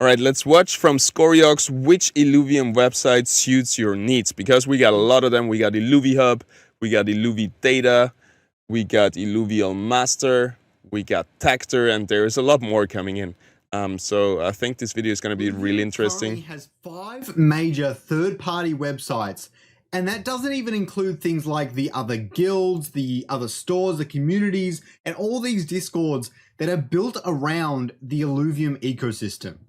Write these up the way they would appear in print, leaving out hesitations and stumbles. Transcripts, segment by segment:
All right, let's watch from Scoriox which Illuvium website suits your needs, because we got a lot of them. We got IlluvihUb, we got Illuvidata, we got illuvialmaster, we got Tactor, and there's a lot more coming in. So I think this video is going to be really interesting. It has 5 major third-party websites, and that doesn't even include things like the other guilds, the other stores, the communities, and all these discords that are built around the Illuvium ecosystem.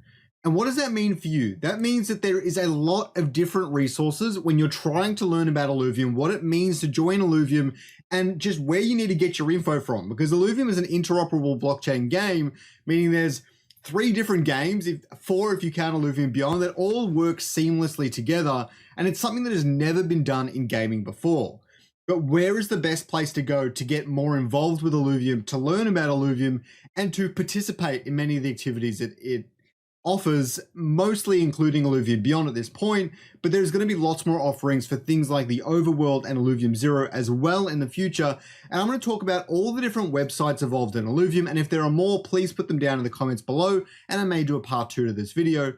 And what does that mean for you? That means that there is a lot of different resources when you're trying to learn about Illuvium, what it means to join Illuvium, and just where you need to get your info from. Because Illuvium is an interoperable blockchain game, meaning there's 3 different games, 4 if you count Illuvium Beyond, that all work seamlessly together, and it's something that has never been done in gaming before. But where is the best place to go to get more involved with Illuvium, to learn about Illuvium, and to participate in many of the activities that it offers, mostly including Illuvium Beyond at this point, but there's going to be lots more offerings for things like the Overworld and Illuvium Zero as well in the future. And I'm going to talk about all the different websites involved in Illuvium, and if there are more, please put them down in the comments below, and I may do a part 2 to this video.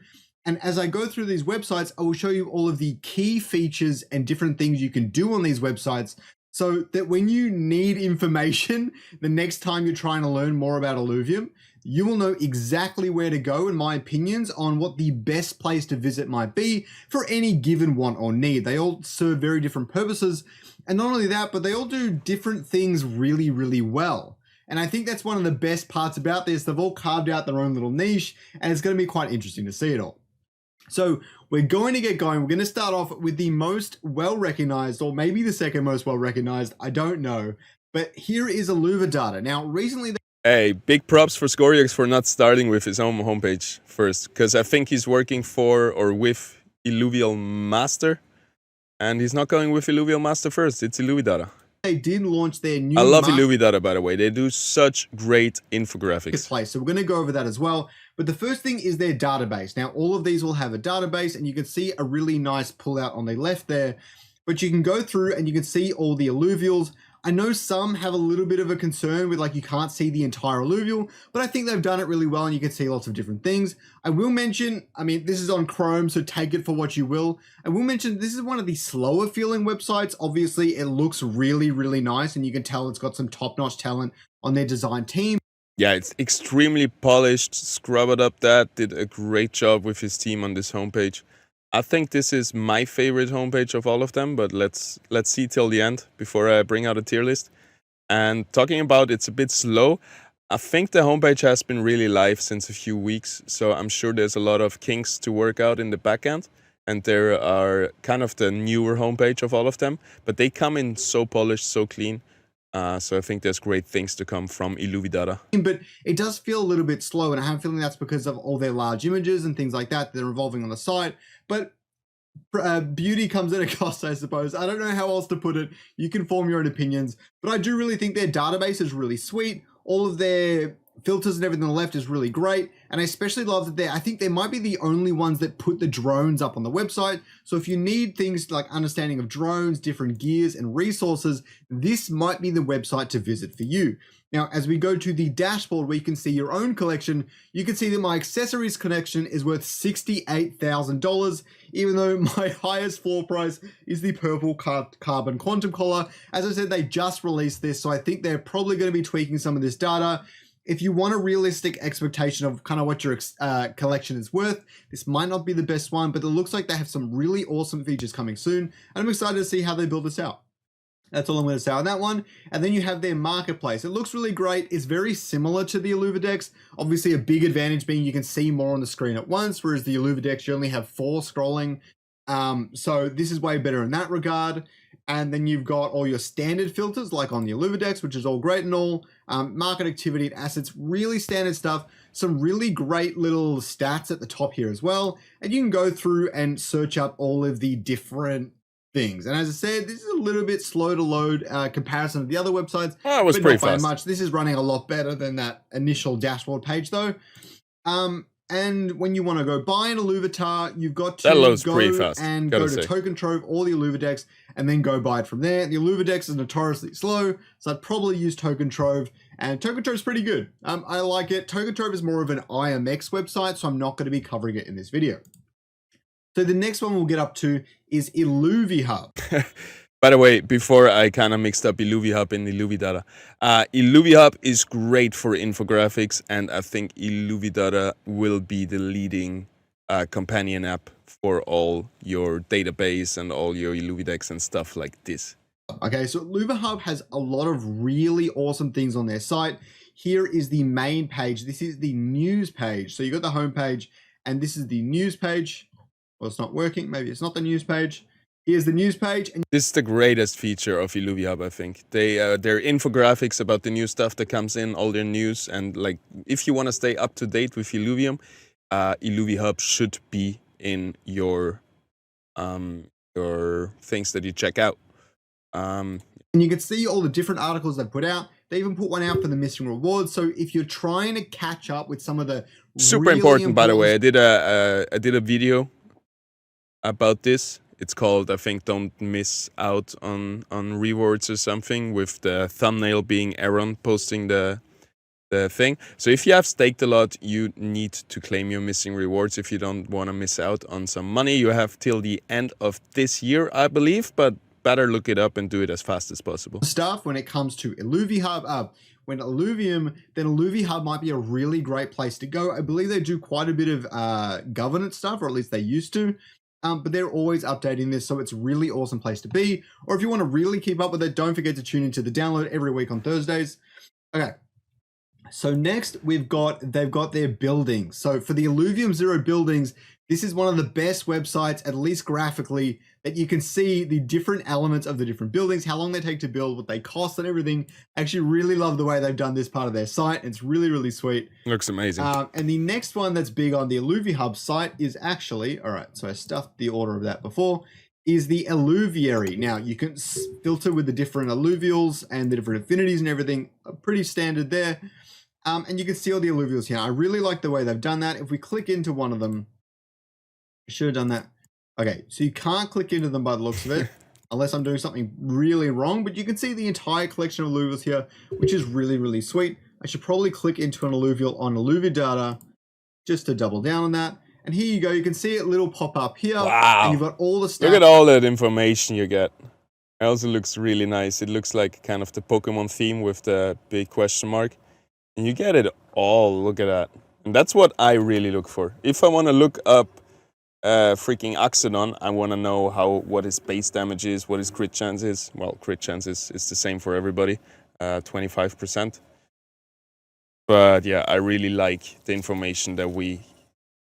And as I go through these websites, I will show you all of the key features and different things you can do on these websites, so that when you need information the next time you're trying to learn more about Illuvium, you will know exactly where to go, in my opinions, on what the best place to visit might be for any given want or need. They all serve very different purposes, and not only that, but they all do different things really, really well. And I think that's one of the best parts about this. They've all carved out their own little niche, and it's going to be quite interesting to see it all. So we're going to get going. We're going to start off with the most well-recognized, or maybe the second most well-recognized, I don't know. But here is Illuvidata. Now, recently... Hey, big props for Scoriox for not starting with his own homepage first, because I think he's working for or with illuvialmaster, and he's not going with illuvialmaster first. It's Illuvidata. They did launch their new... I love Illuvidata, by the way. They do such great infographics. So we're going to go over that as well. But the first thing is their database. Now, all of these will have a database, and you can see a really nice pullout on the left there. But you can go through and you can see all the alluvials. I know some have a little bit of a concern with, like, you can't see the entire alluvial, but I think they've done it really well, and you can see lots of different things. I will mention, I mean, this is on Chrome, so take it for what you will. I will mention this is one of the slower feeling websites. Obviously, it looks really, really nice, and you can tell it's got some top-notch talent on their design team. Yeah, it's extremely polished. Scrubbed up that, did a great job with his team on this homepage. I think this is my favorite homepage of all of them, but let's see till the end before I bring out a tier list. And talking about it's a bit slow, I think the homepage has been really live since a few weeks, so I'm sure there's a lot of kinks to work out in the back end, and there are kind of the newer homepage of all of them, but they come in so polished, so clean. So I think there's great things to come from Illuvidata. But it does feel a little bit slow, and I have a feeling that's because of all their large images and things like that that are evolving on the site. But beauty comes at a cost, I suppose. I don't know how else to put it. You can form your own opinions. But I do really think their database is really sweet. All of their filters and everything on the left is really great. And I especially love that I think they might be the only ones that put the drones up on the website. So if you need things like understanding of drones, different gears and resources, this might be the website to visit for you. Now, as we go to the dashboard where you can see your own collection, you can see that my accessories collection is worth $68,000, even though my highest floor price is the purple carbon quantum collar. As I said, they just released this, so I think they're probably going to be tweaking some of this data. If you want a realistic expectation of kind of what your collection is worth, this might not be the best one, but it looks like they have some really awesome features coming soon, and I'm excited to see how they build this out. That's all I'm going to say on that one. And then you have their marketplace. It looks really great. It's very similar to the Illuvidex. Obviously, a big advantage being you can see more on the screen at once, whereas the Illuvidex, you only have 4 scrolling. So this is way better in that regard. And then you've got all your standard filters, like on the Illuvidex, which is all great and all. Market activity and assets, really standard stuff. Some really great little stats at the top here as well. And you can go through and search up all of the different things. And as I said, this is a little bit slow to load comparison to the other websites. Oh, it was pretty fast. Much. This is running a lot better than that initial dashboard page though. And when you want to go buy an Illuvitar, you've got to That loads pretty go fast, and gotta go to say. Token Trove or the Illuvidex and then go buy it from there. The Illuvidex is notoriously slow, so I'd probably use Token Trove. And Token Trove is pretty good. I like it. Token Trove is more of an IMX website, so I'm not going to be covering it in this video. So the next one we'll get up to is Illuvihub. By the way, before I kind of mixed up Illuvihub and Illuvidata, Illuvihub is great for infographics, and I think Illuvidata will be the leading companion app for all your database and all your Illuvidex and stuff like this. Okay, so Illuvihub has a lot of really awesome things on their site. Here is the main page. This is the news page. So you got the home page, and this is the news page. Well, it's not working. Maybe it's not the news page. Here's the news page. And this is the greatest feature of Illuvihub, I think. Their infographics about the new stuff that comes in, all their news, and like if you want to stay up to date with Illuvium, Illuvihub should be in your things that you check out. And you can see all the different articles they put out. They even put one out for the missing rewards. So if you're trying to catch up with some of the super really important, by the way, I did a video about this. It's called, I think, "Don't Miss Out on Rewards" or something, with the thumbnail being Aaron posting the thing. So if you have staked a lot, you need to claim your missing rewards if you don't want to miss out on some money. You have till the end of this year, I believe, but better look it up and do it as fast as possible. Stuff when it comes to Illuvihub. When Illuvium, then Illuvihub might be a really great place to go. I believe they do quite a bit of governance stuff, or at least they used to. But they're always updating this, so it's a really awesome place to be. Or if you want to really keep up with it, don't forget to tune into the download every week on Thursdays. Okay. So next they've got their buildings. So for the Illuvium Zero buildings, this is one of the best websites, at least graphically, that you can see the different elements of the different buildings, how long they take to build, what they cost and everything. I actually really love the way they've done this part of their site. It's really, really sweet. Looks amazing. And the next one that's big on the Illuvihub site is actually, all right, so I stuffed the order of that before, is the Illuviary. Now you can filter with the different alluvials and the different affinities and everything, pretty standard there. And you can see all the alluvials here. I really like the way they've done that. If we click into one of them, I should have done that. Okay, so you can't click into them by the looks of it, unless I'm doing something really wrong, but you can see the entire collection of alluvials here, which is really, really sweet. I should probably click into an alluvial on Illuvidata just to double down on that. And here you go, you can see it little pop up here. Wow. And you've got all the stats. Look at all that information you get. It also looks really nice. It looks like kind of the Pokemon theme with the big question mark. And you get it all, look at that. And that's what I really look for. If I want to look up freaking Oxodon, I want to know what his base damage is, what his crit chance is. Well, crit chance is the same for everybody, 25%. But yeah, I really like the information that we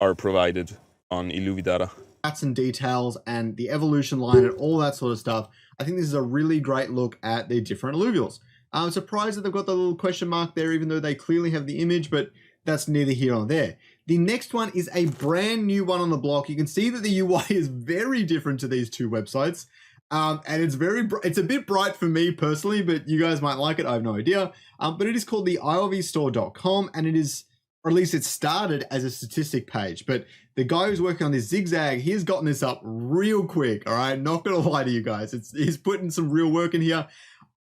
are provided on Illuvidata. Stats and details and the evolution line and all that sort of stuff. I think this is a really great look at the different alluvials. I'm surprised that they've got the little question mark there, even though they clearly have the image, but that's neither here nor there. The next one is a brand new one on the block. You can see that the UI is very different to these two websites. And it's a bit bright for me personally, but you guys might like it. I have no idea. But it is called the ilvstore.com, and it is, or at least it started as a statistic page. But the guy who's working on this Zigzag, he's gotten this up real quick. All right, not gonna lie to you guys. He's putting some real work in here.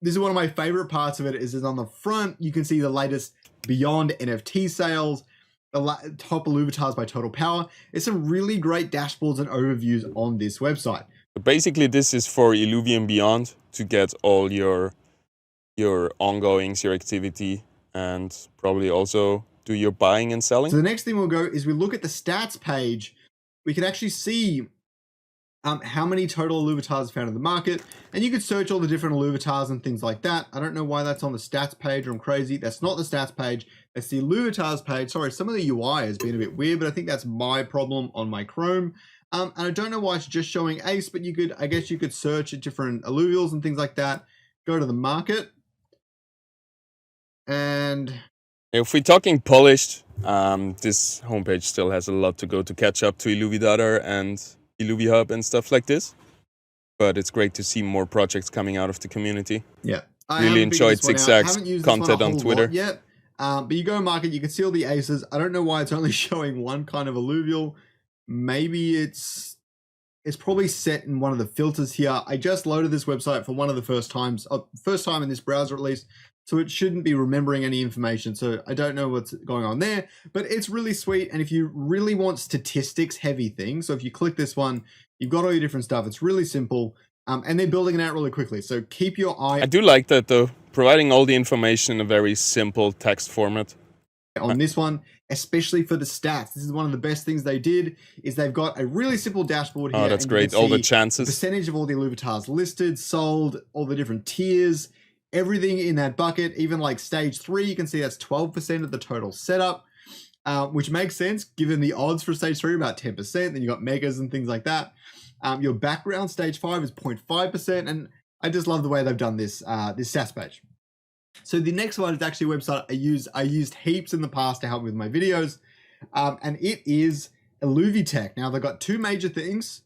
This is one of my favorite parts of it. Is on the front you can see the latest Beyond NFT sales, the top Illuvatars by total power. There's some really great dashboards and overviews on this website. So basically, this is for Illuvium Beyond to get all your ongoings, your activity, and probably also do your buying and selling. So the next thing we'll go is we look at the stats page. We can actually see how many total Illuvatars are found in the market, and you could search all the different Illuvatars and things like that. I don't know why that's on the stats page, or I'm crazy. That's not the stats page. That's the Illuvatars page. Sorry, some of the UI has been a bit weird, but I think that's my problem on my Chrome. And I don't know why it's just showing Ace, but I guess you could search at different alluvials and things like that. Go to the market, and if we're talking polished, this homepage still has a lot to go to catch up to Illuvidata and Illuvihub and stuff like this, but it's great to see more projects coming out of the community. Yeah, I really enjoyed Zigzag's content on Twitter. Yet, But you go market, you can see all the aces. I don't know why it's only showing one kind of alluvial. Maybe it's probably set in one of the filters here. I just loaded this website for one of the first time in this browser at least, so it shouldn't be remembering any information. So I don't know what's going on there, but it's really sweet. And if you really want statistics heavy things, so if you click this one, you've got all your different stuff. It's really simple. And they're building it out really quickly. So keep your eye. I do like that though, providing all the information in a very simple text format. On this one, especially for the stats. This is one of the best things they did, is they've got a really simple dashboard here. Oh, that's great. All the chances. The percentage of all the Illuvitas listed, sold, all the different tiers, everything in that bucket, even like stage 3, you can see that's 12% of the total setup, which makes sense given the odds for stage 3 about 10%. Then you got megas and things like that. Your background stage 5 is 0.5%, and I just love the way they've done this this stats page. So the next one is actually a website I used heaps in the past to help me with my videos, and it is Illuvitech. Now they've got 2 major things.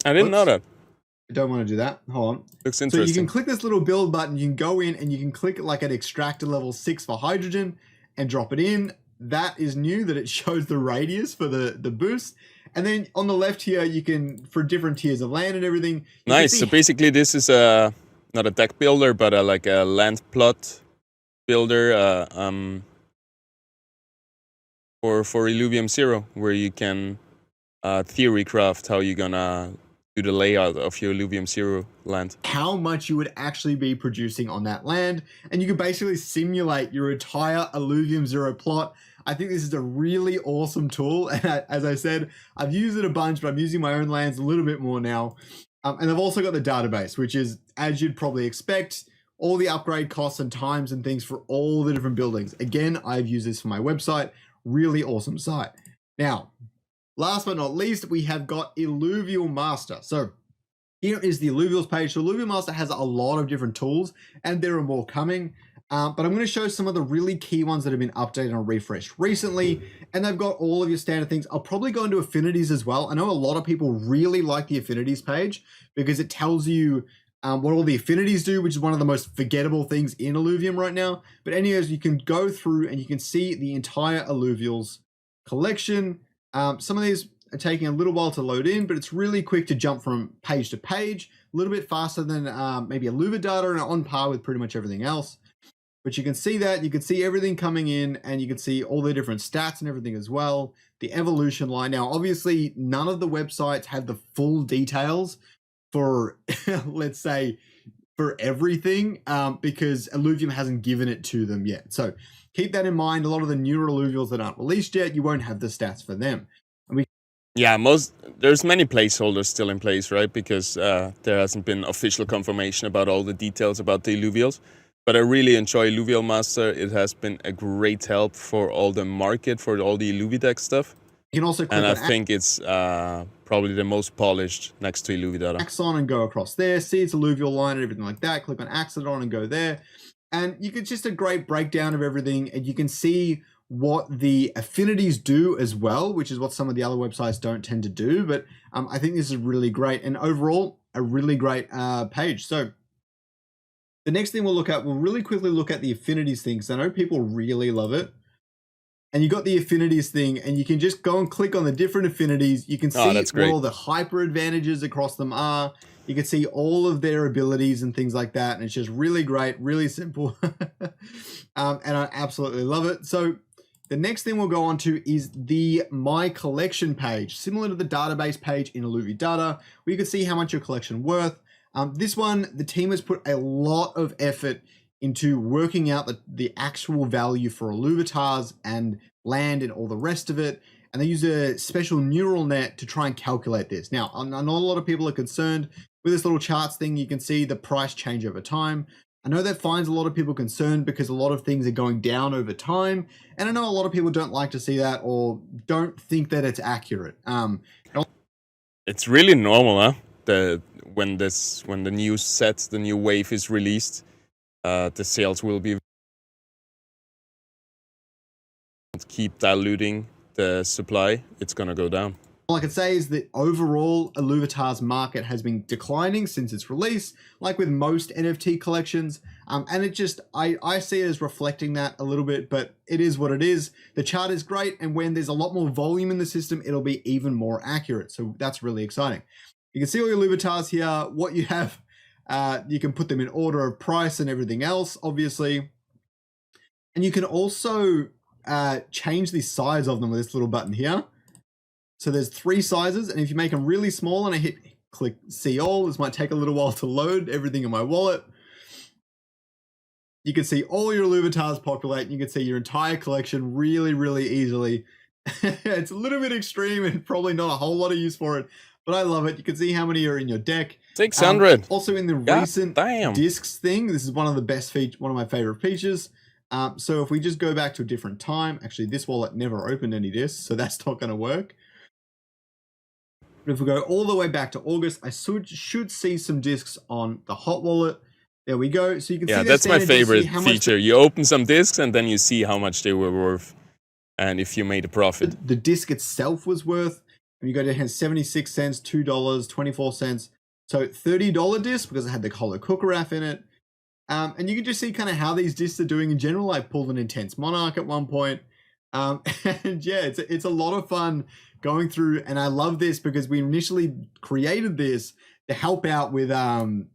I didn't know that. I don't want to do that. Hold on. Looks interesting. So you can click this little build button. You can go in and you can click like at extractor level 6 for hydrogen and drop it in. That is new, that it shows the radius for the boost. And then on the left here, you can, for different tiers of land and everything. Nice. So basically this is not a deck builder, but like a land plot builder for Illuvium 0, where you can theory craft how you're gonna do the layout of your Illuvium 0 land. How much you would actually be producing on that land, and you can basically simulate your entire Illuvium 0 plot. I think this is a really awesome tool, and as I said, I've used it a bunch, but I'm using my own lands a little bit more now. And I've also got the database, which is, as you'd probably expect, all the upgrade costs and times and things for all the different buildings. Again, I've used this for my website. Really awesome site. Now, last but not least, we have got illuvialmaster. So here is the Illuvials page. So illuvialmaster has a lot of different tools, and there are more coming. But I'm going to show some of the really key ones that have been updated and refreshed recently, and they've got all of your standard things. I'll probably go into affinities as well. I know a lot of people really like the affinities page because it tells you what all the affinities do, which is one of the most forgettable things in Illuvium right now. But anyways, you can go through and you can see the entire Illuvials collection. Some of these are taking a little while to load in, but it's really quick to jump from page to page, a little bit faster than maybe Illuvidata, and on par with pretty much everything else. But you can see that, you can see everything coming in, and you can see all the different stats and everything as well. The evolution line. Now, obviously, none of the websites have the full details for, let's say, for everything, because Illuvium hasn't given it to them yet. So keep that in mind. A lot of the newer Illuvials that aren't released yet, you won't have the stats for them. Yeah, there's many placeholders still in place, right? Because there hasn't been official confirmation about all the details about the Illuvials. But I really enjoy illuvialmaster. It has been a great help for all the market, for all the Illuvidex stuff. You can also click and I think it's probably the most polished next to Illuvidata. Axon and go across there, see its alluvial line and everything like that. Click on Axodon and go there. And you get just a great breakdown of everything, and you can see what the affinities do as well, which is what some of the other websites don't tend to do. But I think this is really great, and overall, a really great page. So the next thing we'll look at, we'll really quickly look at the affinities thing, because I know people really love it. And you got the affinities thing, and you can just go and click on the different affinities. You can see what all the hyper advantages across them are. You can see all of their abilities and things like that. And it's just really great, really simple. And I absolutely love it. So the next thing we'll go on to is the My Collection page, similar to the database page in Illuvidata, where you can see how much your collection worth. This one, the team has put a lot of effort into working out the actual value for Illuvitas and land and all the rest of it. And they use a special neural net to try and calculate this. Now, I know a lot of people are concerned with this little charts thing. You can see the price change over time. I know that finds a lot of people concerned because a lot of things are going down over time. And I know a lot of people don't like to see that or don't think that it's accurate. It's really normal, huh? When the new set, the new wave is released, the sales will be keep diluting the supply. It's gonna go down. All I can say is that overall, Illuvitar's market has been declining since its release, like with most NFT collections. And it just, I see it as reflecting that a little bit, but it is what it is. The chart is great, and when there's a lot more volume in the system, it'll be even more accurate. So that's really exciting. You can see all your Illuvitars here, what you have. You can put them in order of price and everything else, obviously. And you can also change the size of them with this little button here. So there's 3 sizes, and if you make them really small and I click see all, this might take a little while to load everything in my wallet. You can see all your Illuvitars populate, and you can see your entire collection really, really easily. It's a little bit extreme and probably not a whole lot of use for it, but I love it. You can see how many are in your deck. 600. Also in the recent discs thing, this is one of the best features, one of my favorite features. So if we just go back to a different time, actually this wallet never opened any discs, so that's not going to work. But if we go all the way back to August, I should see some discs on the hot wallet. There we go. So you can see that's my favorite feature. You open some discs and then you see how much they were worth and if you made a profit. The disc itself was worth, and you go down here, 76 cents, $2, 24 cents. So $30 disc because it had the Holo Cooker in it. And you can just see kind of how these discs are doing in general. I pulled an Intense Monarch at one point. And yeah, it's a lot of fun going through, and I love this because we initially created this to help out with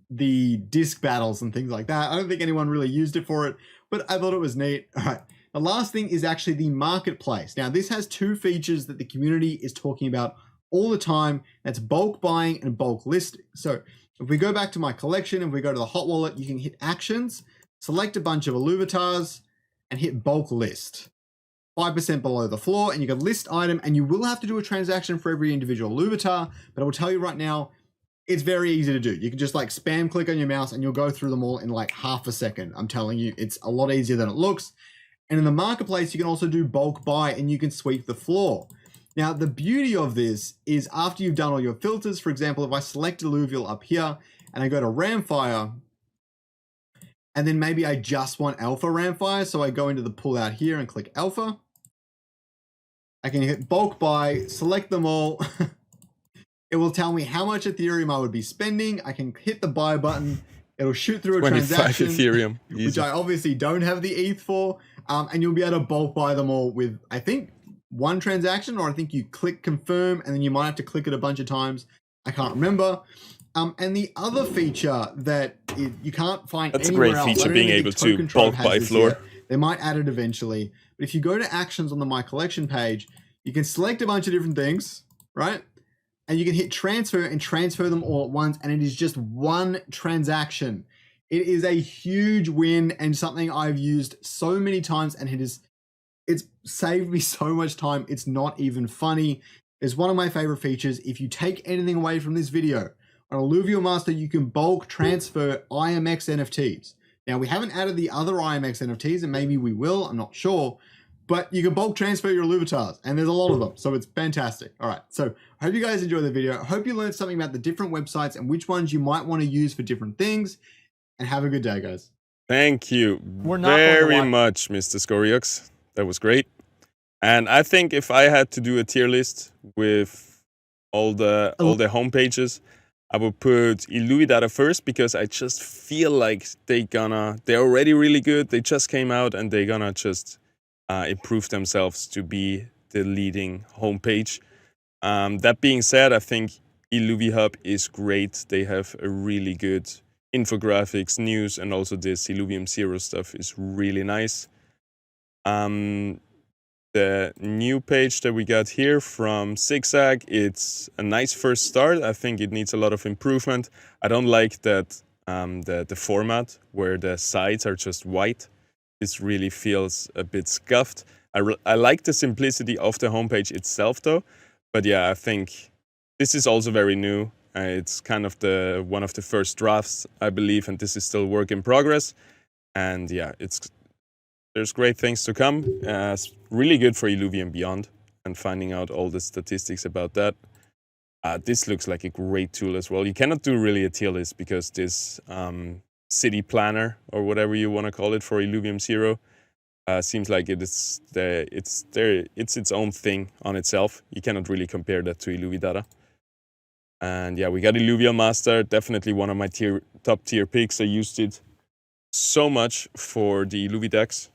the disc battles and things like that. I don't think anyone really used it for it, but I thought it was neat. All right, the last thing is actually the marketplace. Now this has 2 features that the community is talking about all the time. That's bulk buying and bulk listing. So if we go back to my collection, if we go to the hot wallet, you can hit actions, select a bunch of Illuvitars, and hit bulk list. 5% below the floor, and you can list item, and you will have to do a transaction for every individual Illuvitar, but I will tell you right now, it's very easy to do. You can just like spam click on your mouse and you'll go through them all in like half a second. I'm telling you, it's a lot easier than it looks. And in the marketplace, you can also do bulk buy and you can sweep the floor. Now, the beauty of this is after you've done all your filters, for example, if I select Illuvial up here and I go to Ramfire, and then maybe I just want Alpha Ramfire, so I go into the pull out here and click Alpha. I can hit bulk buy, select them all. It will tell me how much Ethereum I would be spending. I can hit the buy button. It'll shoot through a transaction, Ethereum. which I obviously don't have the ETH for. And you'll be able to bulk buy them all with, I think, 1 transaction, or I think you click confirm and then you might have to click it a bunch of times. I can't remember. And the other feature that you can't find anywhere else. That's a great feature, being able to bulk buy floor. Yet. They might add it eventually. But if you go to actions on the My Collection page, you can select a bunch of different things, right? And you can hit transfer and transfer them all at once. And it is just 1 transaction. It is a huge win and something I've used so many times, and it's saved me so much time. It's not even funny. It's one of my favorite features. If you take anything away from this video, on illuvialmaster, you can bulk transfer IMX NFTs. Now, we haven't added the other IMX NFTs, and maybe we will, I'm not sure, but you can bulk transfer your Illuvitars, and there's a lot of them, so it's fantastic. All right, so I hope you guys enjoyed the video. I hope you learned something about the different websites and which ones you might want to use for different things, and have a good day, guys. Thank you very much, Mr. Scoriox. That was great. And I think if I had to do a tier list with all the homepages, I would put Illuvidata first, because I just feel like they're already really good. They just came out and they're gonna just improve themselves to be the leading homepage. That being said, I think Illuvihub is great. They have a really good infographics, news, and also this Illuvium Zero stuff is really nice. The new page that we got here from Zigzag, it's a nice first start. I think it needs a lot of improvement. I don't like that the format where the sides are just white. This really feels a bit scuffed. I like the simplicity of the homepage itself though. But yeah, I think this is also very new. It's kind of one of the first drafts, I believe, and this is still work in progress. And yeah, there's great things to come. It's really good for Illuvium Beyond and finding out all the statistics about that. This looks like a great tool as well. You cannot do really a tier list because this city planner, or whatever you want to call it for Illuvium Zero, Seems like it's its own thing on itself. You cannot really compare that to Illuvidata. And yeah, we got illuvialmaster, definitely one of my top tier picks. I used it so much for the Illuvidex.